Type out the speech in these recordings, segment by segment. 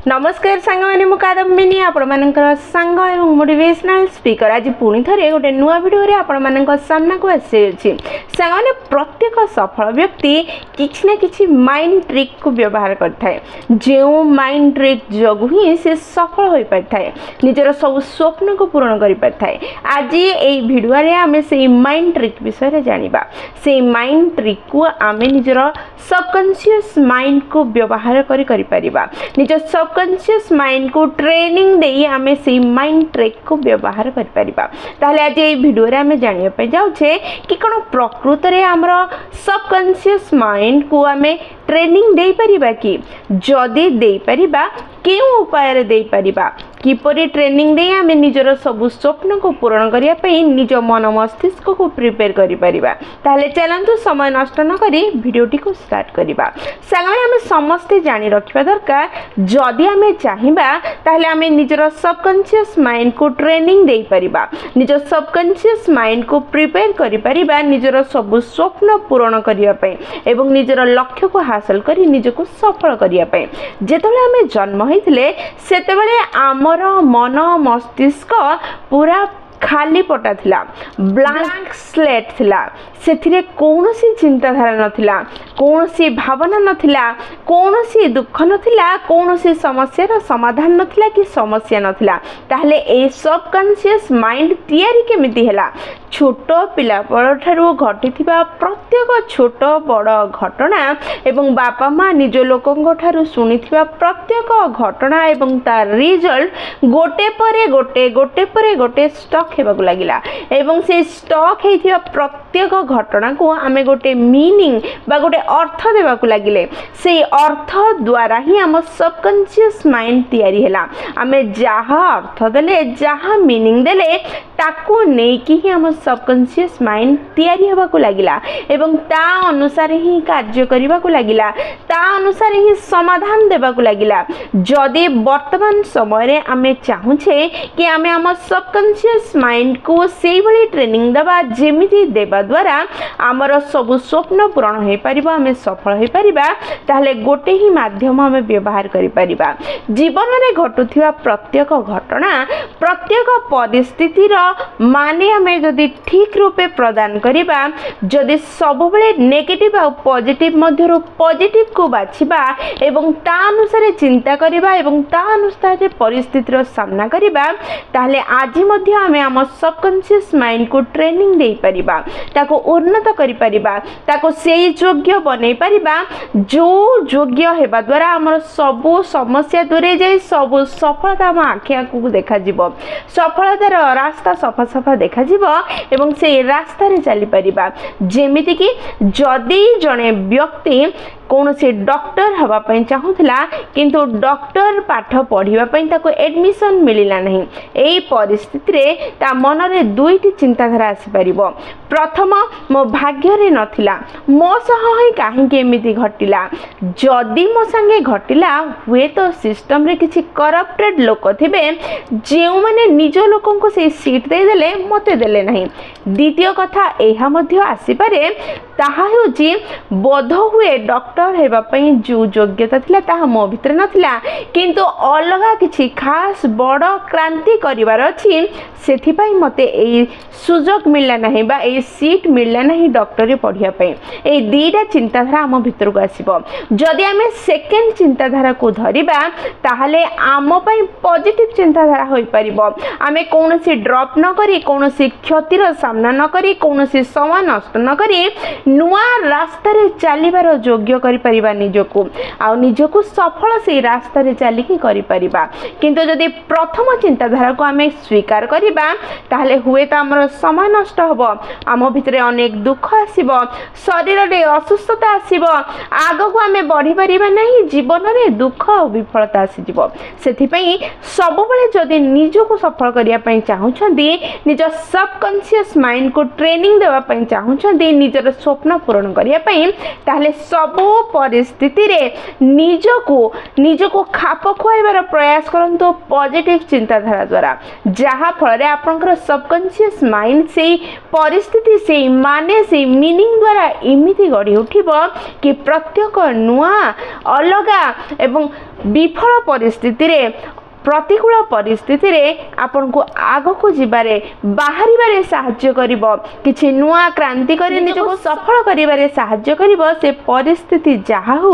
नमस्कार सांग मैंने मु कादम्बिनी आपण मानकर सांग एवं मोटिवेशनल स्पीकर आज पुणी थे गोटे नुआ वीडियो आपण मान सामना को आसी सांग मैंने प्रत्येक सफल व्यक्ति किसी ना किसी माइंड ट्रिक को व्यवहार करता जो माइंड ट्रिक जो ही से सफल हो पाता है निजर सब स्वप्न को पूरण कर पाता है। आज ये वीडियो रे आम से माइंड ट्रिक विषय जानिबा से माइंड ट्रिक को आम निजर सबकॉन्शियस माइंड को व्यवहार करि परिबा निज सबकॉन्शियस माइंड को ट्रेनिंग दे आम से माइंड ट्रिक को व्यवहार कर परिबा। ताहले आज ये वीडियो रे आम जानिया पे जाउछे कि कोन प्रकृत रे हमर सबकॉन्शियस माइंड को आम ट्रेनिंग दे परिबा कि जदि दे परिबा केउ उपाय दे परिबा किपरि ट्रेनिंग दे आम निजर सब स्वप्न को पूरण करिया पई निज मन मस्तिष्क को प्रिपेयर करि परिबा। ताहले चलंतु समय नष्ट न करी वीडियोटी को स्टार्ट करिबा। सांगमे आम समस्ते जानि रखिबा दरकार जदि आम चाहिबा ताहले आम निजर सबकॉन्शियस माइंड को ट्रेनिंग दे परिबा निज सबकॉन्शियस माइंड को प्रिपेयर करि परिबा निजर सब स्वप्न पूरण करिया पई एवं निजर लक्ष्य को हासिल करी निजको सफल करिया पई। जेतबेले आम जन्म होइथिले सेतबेले आमर मन मस्तिष्क पूरा खाली पटा थिला ब्लैंक स्लेट थिला सेथिरे कौनसी चिंताधारा नथिला कौनसी भावना नथिला कौनसी दुख नथिला कौनसी समस्यार समाधान नथिला कि समस्या नथिला। ताहले ए सबकॉन्शियस माइंड तयारी केमिति हैला छोट पिला बड़ ठारू घटिथिबा प्रत्येक छोट बड़ घटना एवं बापा माँ निज लोकंक ठारू सुनिथिबा प्रत्येक घटना एवं तार रिजल्ट गोटे परे गोटे स्टक हेबाकु लागिला एवं से स्टक हेथिबा प्रत्येक घटना को आमे गोटे मीनिंग बा गोटे अर्थ देबाकु लागिले से अर्थ द्वारा ही हम सबकॉन्शियस माइंड तयारी हैला। आमे जहा अर्थ देले जहा मीनिंग देले ताकू नेकी ही हम सबकॉन्शियस माइंड तयारी हेबाकु लागिला एवं ता अनुसार ही कार्य करिबाकु लागिला ता अनुसार ही समाधान देबाकु लागिला। जदि वर्तमान समय रे आमे चाहुछे कि आमे हम सबकॉन्शियस माइंड को सेही भली ट्रेनिंग देबा जेमिति देबा द्वारा आमर सब स्वप्न पूरण हो पारिबा आमे सफल हो पारिबा ताहले गोटे ही माध्यम आमे व्यवहार करि पारिबा। जीवन में घटुथिबा प्रत्येक घटना प्रत्येक परिस्थिति रो माने आमे जदि ठीक रूपे प्रदान करिबा जदि सब बेले नेगेटिव आ पॉजिटिव मध्यरु पॉजिटिव को बाछिबा एवं ता अनुसार चिंता करिबा एवं ता अनुसार परिस्थिति रो सामना करिबा ताहले आज मध्य आमे हम सबकॉन्शियस माइंड को ट्रेनिंग दे परिबा ताको उन्नत करि परिबा ताको सेही योग्य बनै परिबा जो योग्य हेबा द्वारा हमर सब समस्या दूरे जाय सब सफलता हम आखि आगु देखा जिवो सफलतार रास्ता सफा सफा देखा जिवो एवं से रास्ता रे चली परिबा। जेमिति कि जदि जने व्यक्ति कौन से डॉक्टर हवा पई चाहुथला किंतु डॉक्टर पाठ पढ़िबा पई ताको एडमिशन मिलिला नहीं एई परिस्थिति रे ता मन रे दुईटी चिंताधारा आसी परिबो। प्रथम मो भाग्य रे नथिला मो सह ही काहे के एमिति घटिला जदि मो संगे घटिला हुए तो सिस्टम रे किछि करप्टेड लोक थिबे जेउ माने निज लोकन को से सीट दे देले मते देले नहीं। द्वितीय कथा एहा मध्य आसी पारे ताहा होची बोध हुए डॉक्टर हेबा पई जो योग्यता थिला ताहा मो भितर नथिला किंतु अलगा किछि खास बड़ क्रांति करिवार अछि सेथि पई मते ए सुजोग मिलला नहीं बा ए सीट मिलला नहीं डॉक्टरी पढ़िया पई ए दीटा चिंताधारा हम भितर को आसीबो। जदि आमे सेकेंड चिंताधारा को धरिबा ताहले आम पई पॉजिटिव चिंताधारा होई परिबो आमे कोनोसी ड्रॉप न करी कोनोसी क्षतिर सामना न करी कोनोसी समय नष्ट न करी नुआ रास्ता रे चलीबार योग्य करि परिबा निजको आ निजको सफल से रास्ता रे चली की करि परिबा। किंतु जदि प्रथम चिंताधारा को आमे स्वीकार करिबा ताहले हुए त हमर समय नष्ट हबो आम भितरे अनेक दुख आसीबो शरीर रे असुस्थता आसीबो आगो को आमे बढ़ी परिबा नहीं जीवन रे दुख और विफलता आसी जिवो। सेथि पई सब बेले जदि निजको सफल करिया पई चाहुछंदी निज सबकॉन्शियस माइंड को ट्रेनिंग देवा पई चाहुछंदी निजर स्वप्न पूरण करिया पई ताहले सब परिस्थिति रे निजको खाप खुआइबार प्रयास करंतु पॉजिटिव चिंताधारा द्वारा, जहा फल आपनकर सबकॉन्शियस माइंड से परिस्थिति से माने से मीनिंग द्वारा इमिति गढ़ी उठिबो कि प्रत्येक नुआ अलगा एवं विफल परिस्थिति रे प्रतिकूल परिस्थिति रे आपन को आगो को जिबारे बाहरी बारे सहाय्य करिवो, किछि नुआ क्रांति करी निजको सफल करिबारे सहाय्य करिवो। से परिस्थिति जहा हो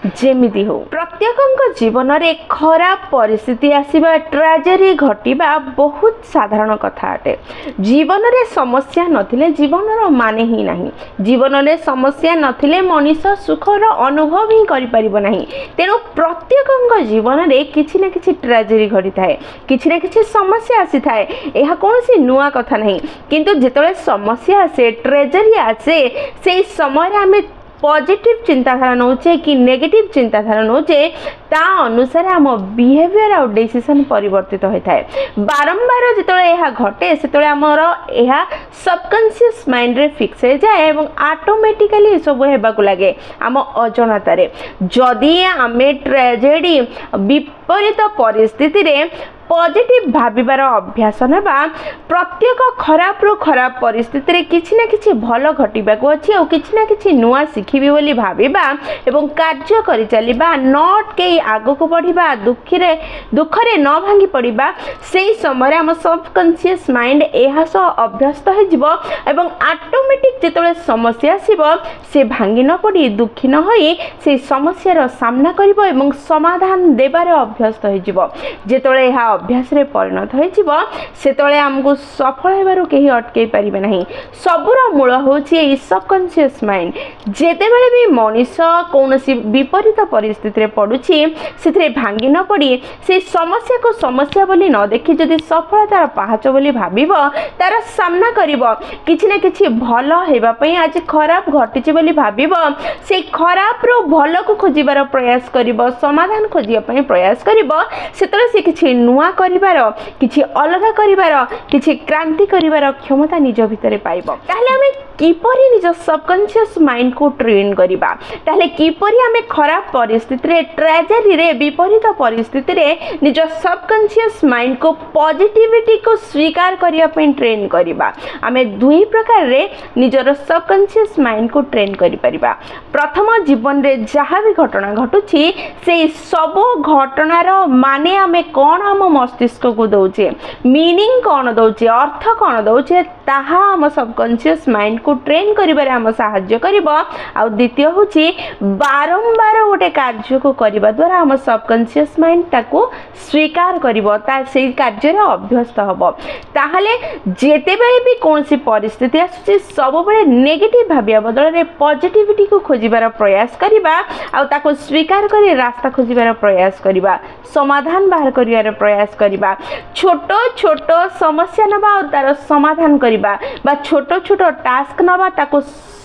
जेमिति हो, प्रत्येकक जीवन रे खराब परिस्थिति आसीबा ट्रेजेडी घटिबा बहुत साधारण कथा अटे। जीवन रे समस्या नथिले जीवनर माने ही नाही, जीवन रे समस्या नथिले मनुष्य सुखर अनुभव ही करि परिबो नाही। तेनो प्रत्येकक जीवन रे किछि ना किछि ट्रेजेडी घटी थाए, किछि ना किछि समस्या आसी थाए। एहा कोनोसी नुआ कथा नहीं, किंतु जेतले समस्या आसे ट्रेजेडी आसे से समय रे हमें पॉजिटिव चिंताधारा नौचे कि नेगेटिव चिंताधारा नौचे ता अनुसार आम बिहेवियर और डिसीजन परिवर्तित होता है। बारंबार जितने यह घटे से आमर यह सबकॉन्शियस माइंड रे फिक्स हो जाए और ऑटोमेटिकली सब हेबाकु लगे आम अजनतारे। जदि आमे ट्रेजेडी विपरीत परिस्थिति रे पॉजिटिव भाविबार अभ्यास नेबा, प्रत्येक खराब रु खराब परिस्थिति रे किछि ना किछि भलो घटिबाकु अछि और किछि ना किछि नुआ शिखिबी बोली भाविबा एवं कार्य करि चलिबा, नॉट के आगो को बढ़िबा, दुखरे न भांगी पड़िबा। सेही समय हम सबकॉन्शियस माइंड एहा सो अभ्यस्त हो जिवो एवं ऑटोमेटिक जेतले समस्या आसीबो से भांगी न पड़ी दुखी न होई से समस्यार सामना करिवो एवं समाधान देबार अभ्यस्त हो जिवो। जेतले एहा अभ्यास रे परिणत हो जिवो सेतले हमको सफल हेबारु केही अटकै परिबे नाही। सबुर मूल होछि ए सबकॉन्शियस माइंड। जेते बेले भी मनुष्य कोनोसी विपरीत परिस्थिति रे पडुछि सेथरे भांगी न पड़ी से समस्या को समस्या बोली न देखि जदि सफलतार पहाच बोली भाबिबो, तार सामना करिवो, किछि ना किछि भलो हेबा पई आज खराब घटिछि बोली भाबिबो, से खराब रो भलो को खोजिबार प्रयास करिवो, समाधान खोजिया पई प्रयास करिवो। सेतले से किछि नुआ करिबार, किछि अलगा करिबार, किछि क्रांति करिबार क्षमता निज भितरे पाइबो। ताहले हमें किपरि निज सबकॉन्शियस माइंड को ट्रेन करिबा, ताहले किपरि हमें खराब परिस्थिति रे ट्रेजेडी रे विपरीत परिस्थिति रे निज सबकॉन्शियस माइंड को पॉजिटिविटी को स्वीकार करिया पे ट्रेन करिबा। हमें दुई प्रकार रे निजर सबकॉन्शियस माइंड को ट्रेन करि परिबा। प्रथम जीवन रे जहा भी घटना घटुछि से सब घटनार माने हमें कोन हम मस्तिष्क को दउचे, मीनिंग कोन दउचे, अर्थ कोन दउचे, ताहा हम सबकॉन्शियस माइंड को ट्रेन करिबारे हम सहाय्य करिबो। आ द्वितीय होछि बारंबार गोटे कार्य को करिबा द्वारा हम सबकॉन्शियस माइंड ताको स्वीकार करिबो, ता सेही कार्य रे अभ्यस्त हबो। ताहले जेते बेले भी कोनसी परिस्थिति आसुछि सब बेले नेगेटिव भाबिया बदल रे पॉजिटिविटी को खोजिबार प्रयास करिबा आ ताको स्वीकार करी रास्ता खोजिबार प्रयास करिबा, समाधान बाहर करिवार प्रयास करिबा। छोट छोट समस्या नबा और तार समाधान करिबा बा छोट छोट टास्क नबा ताको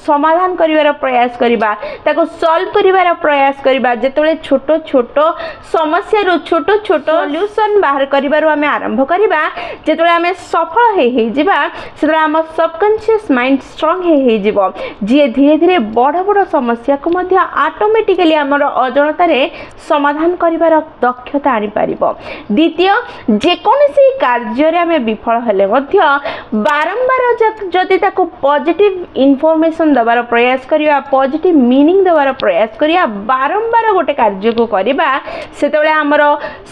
समाधान करिवार प्रयास करिबा, ताको सॉल्व करिवार प्रयास करिबा। जेतले छोट छोट समस्या रो छोट छोट सॉल्यूशन बाहर करिवार हमें आरंभ करिबा, जेतले हमें सफल हे जिबा सेतले हम सबकॉन्शियस माइंड स्ट्रांग हे जिवो, जे धीरे धीरे बड़ बड़ समस्या को मध्य ऑटोमेटिकली हमर अजनता रे समाधान करिवार दक्षता आनि पारिबो। द्वितीय, जे कोनसी कार्य रे हमें विफल हेले मध्य बारंबार जदि ताको पॉजिटिव इंफॉर्मेशन दबार प्रयास करिया, पॉजिटिव मीनिंग दबार प्रयास करिया, बारंबार गोटे कार्य को करिबा, सेतबेले हमर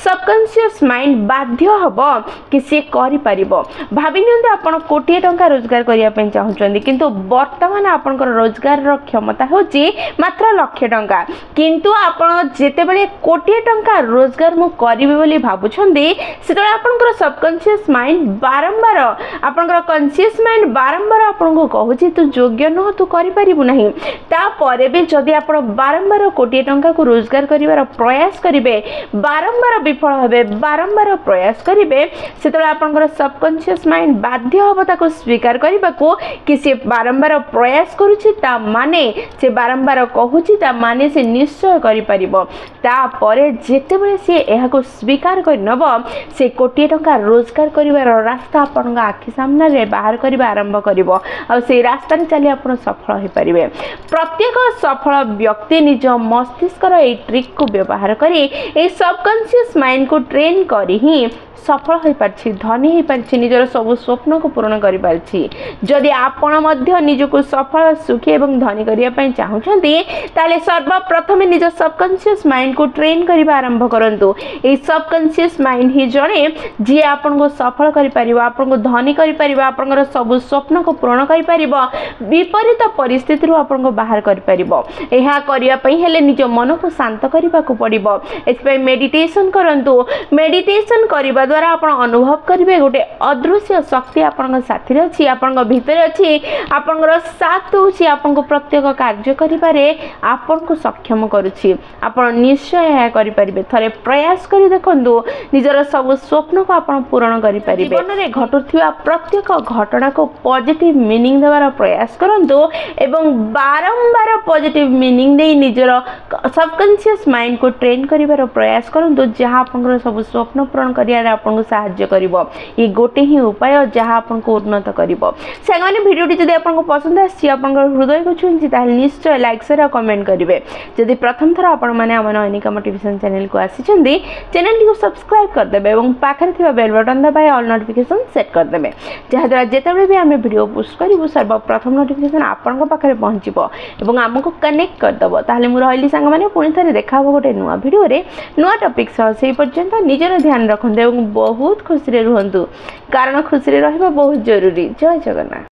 सबकॉन्शियस माइंड बाध्य हबो कि से करि परिबो। भाबि नियंतु आपण कोटी टंका रोजगार करिया पय चाहुचंदी, किंतु वर्तमान आपनकर रोजगार रो क्षमता होची मात्र लाख टंका, किंतु आपण जेतेबेले कोटी टंका रोजगार मु करिबे बोली भाबुछंदी, सेतबेले आपनकर सबकॉन्शियस माइंड बारंबार आपनकर कॉन्शियस माइंड बारंबार आपनको कहूची तू योग्य न तू करि परिबु नहीं। ता परे भी जदि आपण बारंबार कोटी टंका को रोजगार करिवार प्रयास करिवे, बारंबार विफल हेबे, बारंबार प्रयास करिवे, सेतबेले आपनकर सबकॉन्शियस माइंड बाध्य हबो ताको स्वीकार करिबाको कि से बारंबार प्रयास करूची, ता माने से बारंबार कहूची, ता माने से निश्चय करि परिबो। ता परे जेतेबेले से एहाको स्वीकार करि नबो, से कोटी टंका रोजगार करिवार रास्ता आपनका आखि सामने रे बाहर करिबा आरंभ करिवो। आ से रास्ता रे चली आपण सफल हो पारे। प्रत्येक सफल व्यक्ति निज मस्तिष्कर ए ट्रिक को व्यवहार करी ए सबकॉन्शियस माइंड को ट्रेन करी ही सफल हो पारछि, धनी हो पारछि, निजर सब स्वप्न को पूर्ण करि पारछि। जदि आपण मध्य निजको सफल सुखी एवं धनी करिया पय चाहुछन्ती ताले सर्वप्रथम निज सबकॉन्शियस माइंड को ट्रेन करिबा आरंभ करंतु। ए सबकॉन्शियस माइंड ही जणे जे आपण को सफल करि परिबा, आपण को धनी करि परिबा, आपनकर सब स्वप्न को पूर्ण करि परिबा, विपरीत परिस्थिति रु आपण को बाहर करि परिबा। एहा करिया पय हेले निज मन को शांत करिबा को पड़िबो। एथपय मेडिटेशन करंतु। मेडिटेशन करिबा द्वारा आपण अनुभव करिवे गोटे अदृश्य शक्ति आपण साथी रे अछि, आपण भीतर अछि, आपण साथ होछि, आपण को प्रत्येक कार्य करिबारे आपण को सक्षम करूछि। आपण निश्चय यह करि परिबे। थरे प्रयास करि देखंतु, निजर सब स्वप्न को आपण पूर्ण करि परिबे। जीवन रे घटुथिबा प्रत्येक घटना को पॉजिटिव मीनिंग देबार प्रयास करंतु एवं बारंबार पॉजिटिव मीनिंग दे निजर सबकॉन्शियस माइंड को ट्रेन करिबार प्रयास करंतु, जहां आपण सब स्वप्न पूर्ण करिया आपन को सहाय्य करिवो। ये गोटे ही उपाय जहां आपन को उन्नत करिवो। सागमाने वीडियोटी जदि आपन को पसंद आछि, आपन हृदय को छुंछि, ताले निश्चय लाइक शेयर और कमेंट करिवे। जदि प्रथम थर आपन माने हमन अनिका मोटिवेशन चैनल को आसिछन्ती, चैनल को सब्सक्राइब कर देबे एवं पाखरे थिबा बेल बटन दबाए ऑल नोटिफिकेशन सेट कर देबे, जहा द्वारा जेतेबेले भी हम वीडियो पोस्ट करिवो सर्वप्रथम नोटिफिकेशन आपन को पाखरे पहुंचिबो एवं हमको कनेक्ट कर दबो। ताले मु रहली सागमाने पुणी थरे देखाबो गोटे नुवा वीडियो रे नुवा टॉपिक सह। सेही पर्यंत निजर ध्यान रखंतु एवं बहुत खुशी रे रुहंतु, कारण खुशी रे रहबा बहुत जरूरी। जय जगन्नाथ।